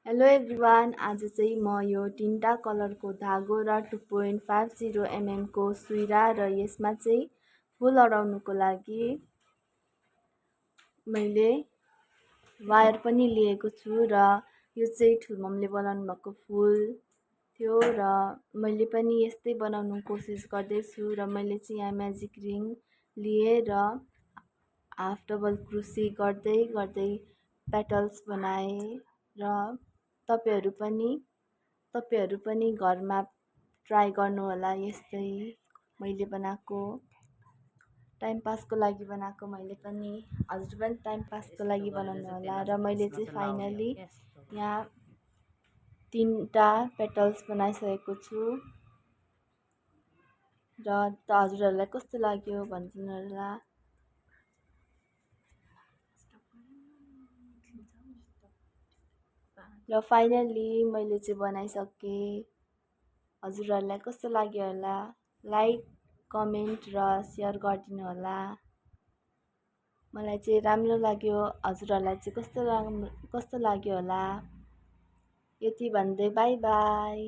Hello everyone, आज चाहिँ म यो तिनवटा कलरको धागो र 2.50 को सुइरा र यसमा चाहिँ फुल अडाउनुको लागि मैले वायर पनि लिएको छु र यो चाहिँ ठुलममले बनाउनु भएको फुल थियो र मैले पनि यस्तै बनाउनु कोसिस गर्दैछु र मैले चाहिँ यहाँ म्याजिक रिङ लिएँ र हाफ डबल क्रुसी गर्दै गर्दै पेटल्स बनाएँ र तपाईहरू पनि घरमा ट्राई गर्नुहोला यस्तै मैले बनाएको टाइम पासको लागि बनाएको मैले पनि हजुर पनि टाइम पासको लागि बनाउनु होला र मैले चाहिँ फाइनली यहाँ तिनवटा पेटल्स बनाइसकेको छु र हजुरहरूलाई कस्तो लाग्यो भनिदिनु होला। र फाइनली मैले चाहिँ बनाइसकेँ। हजुरहरूलाई कस्तो लाग्यो होला, लाइक कमेन्ट र सेयर गरिदिनु होला। मलाई चाहिँ राम्रो लाग्यो, हजुरहरूलाई चाहिँ कस्तो लाग्यो होला। यति भन्दै बाई बाई।